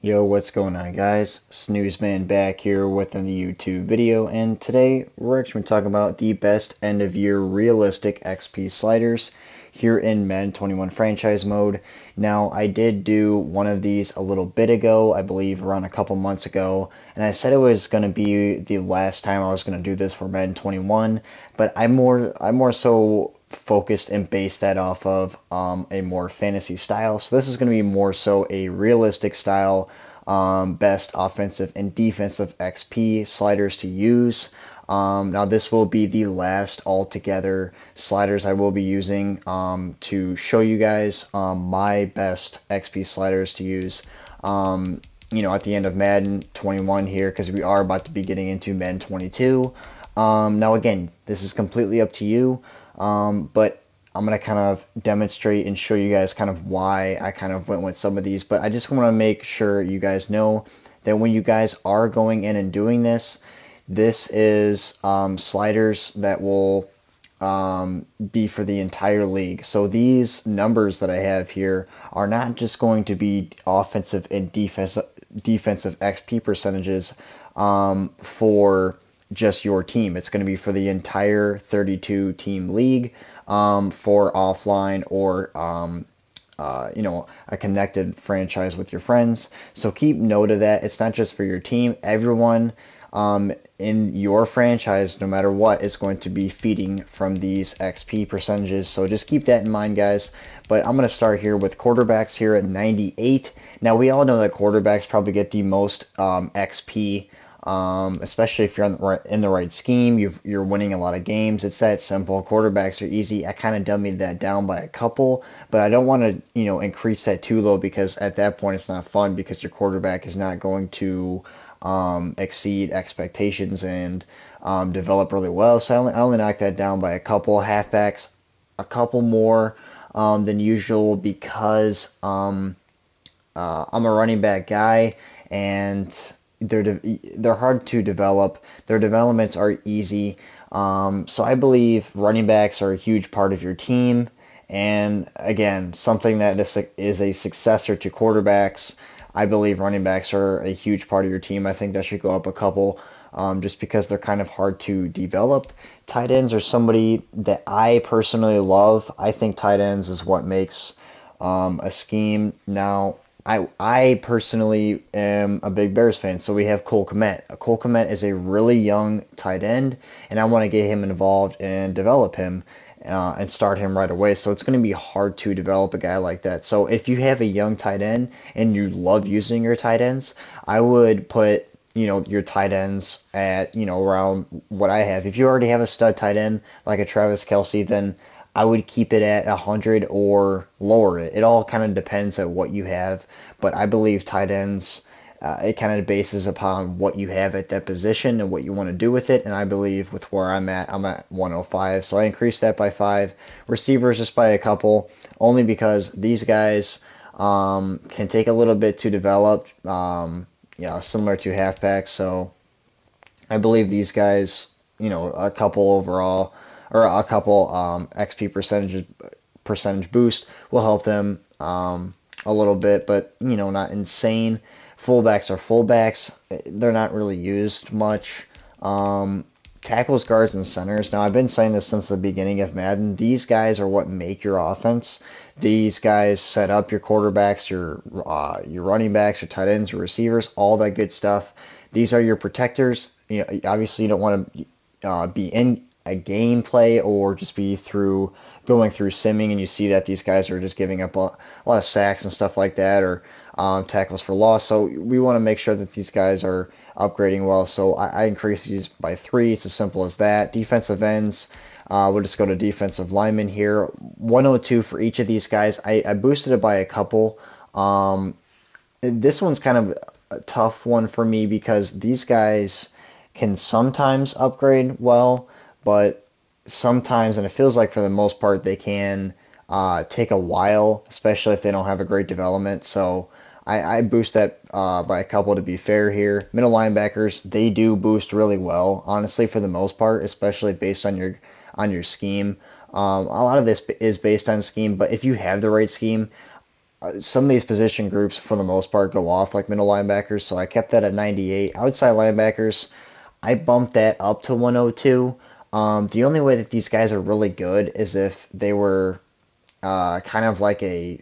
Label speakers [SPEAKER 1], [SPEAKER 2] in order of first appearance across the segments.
[SPEAKER 1] Yo, what's going on, guys? Snoozeman back here with another YouTube video, and today we're actually talking about the best end-of-year realistic XP sliders here in Madden 21 franchise mode. Now, I did do one of these a little bit ago, I believe around a couple months ago, and I said it was going to be the last time I was going to do this for Madden 21, but I'm more so focused and based that off of a more fantasy style. So this is going to be more so a realistic style, best offensive and defensive XP sliders to use. Now this will be the last altogether sliders I will be using to show you guys my best XP sliders to use. At the end of Madden 21 here, because we are about to be getting into Madden 22. Now again, this is completely up to you, but I'm going to kind of demonstrate and show you guys kind of why I kind of went with some of these. But I just want to make sure you guys know that when you guys are going in and doing this, this is sliders that will be for the entire league. So these numbers that I have here are not just going to be offensive and defensive XP percentages for just your team. It's going to be for the entire 32 team league, for offline or a connected franchise with your friends. So keep note of that. It's not just for your team. Everyone in your franchise, no matter what, is going to be feeding from these XP percentages. So just keep that in mind, guys. But I'm going to start here with quarterbacks here at 98. Now, we all know that quarterbacks probably get the most XP, especially if you're in the right scheme. You're winning a lot of games. It's that simple. Quarterbacks are easy. I kind of dummied that down by a couple, but I don't want to, increase that too low, because at that point it's not fun, because your quarterback is not going to exceed expectations and develop really well. So I only knocked that down by a couple. Halfbacks, a couple more than usual, because I'm a running back guy, and they're hard to develop. Their developments are easy. So I believe running backs are a huge part of your team. And again, something that is a successor to quarterbacks. I believe running backs are a huge part of your team. I think that should go up a couple, just because they're kind of hard to develop. Tight ends are somebody that I personally love. I think tight ends is what makes a scheme. Now, I personally am a big Bears fan, so we have Cole Kmet. Cole Kmet is a really young tight end, and I want to get him involved and develop him and start him right away. So it's going to be hard to develop a guy like that. So if you have a young tight end and you love using your tight ends, I would put your tight ends at around what I have. If you already have a stud tight end like a Travis Kelce, then I would keep it at 100 or lower it. It all kind of depends at what you have, but I believe tight ends, it kind of bases upon what you have at that position and what you want to do with it. And I believe with where I'm at 105, so I increased that by 5. Receivers just by a couple, only because these guys can take a little bit to develop, similar to halfbacks. So I believe these guys, a couple overall, or a couple XP percentage boost will help them a little bit, but not insane. Fullbacks are fullbacks; they're not really used much. Tackles, guards, and centers. Now, I've been saying this since the beginning of Madden. These guys are what make your offense. These guys set up your quarterbacks, your running backs, your tight ends, your receivers, all that good stuff. These are your protectors. Obviously, you don't want to be in a gameplay or just be going through simming, and you see that these guys are just giving up a lot of sacks and stuff like that, or tackles for loss. So we want to make sure that these guys are upgrading well. So I increase these by 3. It's as simple as that. Defensive ends, we'll just go to defensive linemen here. 102 for each of these guys. I boosted it by a couple. This one's kind of a tough one for me, because these guys can sometimes upgrade well, but sometimes, and it feels like for the most part, they can take a while, especially if they don't have a great development. So I boost that by a couple to be fair here. Middle linebackers, they do boost really well, honestly, for the most part, especially based on your scheme. A lot of this is based on scheme, but if you have the right scheme, some of these position groups for the most part go off like middle linebackers, so I kept that at 98. Outside linebackers, I bumped that up to 102. The only way that these guys are really good is if they were kind of like a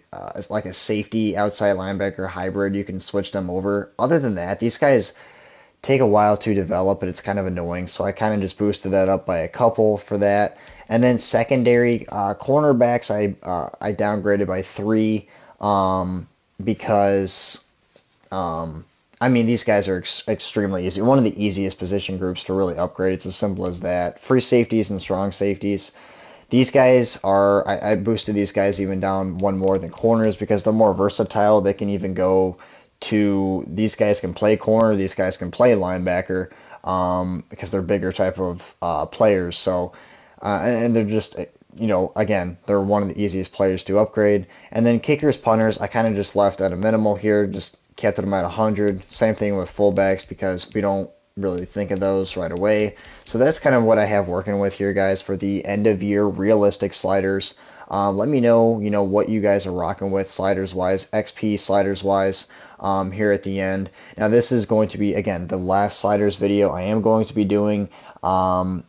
[SPEAKER 1] safety outside linebacker hybrid. You can switch them over. Other than that, these guys take a while to develop, but it's kind of annoying. So I kind of just boosted that up by a couple for that. And then secondary cornerbacks, I downgraded by 3 because I mean these guys are extremely easy. One of the easiest position groups to really upgrade. It's as simple as that. Free safeties and strong safeties. These guys are, I boosted these guys even down one more than corners because they're more versatile. They can even go to, these guys can play corner, these guys can play linebacker because they're bigger type of players. So, and they're just, again, they're one of the easiest players to upgrade. And then kickers, punters, I kind of just left at a minimal here, just kept them at 100. Same thing with fullbacks because we don't really think of those right away. So that's kind of what I have working with here, guys, for the end of year realistic sliders. Let me know, what you guys are rocking with sliders wise, XP sliders wise, here at the end. Now this is going to be, again, the last sliders video I am going to be doing, and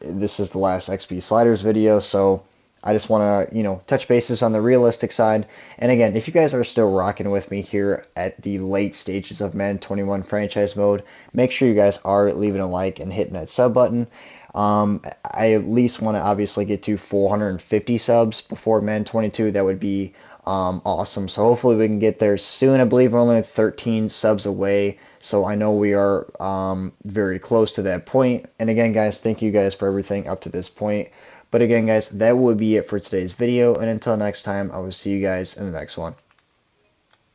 [SPEAKER 1] this is the last XP sliders video, so I just want to, touch bases on the realistic side. And again, if you guys are still rocking with me here at the late stages of Madden 21 franchise mode, make sure you guys are leaving a like and hitting that sub button. I at least want to obviously get to 450 subs before Madden 22. That would be awesome. So hopefully we can get there soon. I believe we're only 13 subs away. So I know we are very close to that point. And again, guys, thank you guys for everything up to this point. But again, guys, that would be it for today's video. And until next time, I will see you guys in the next one.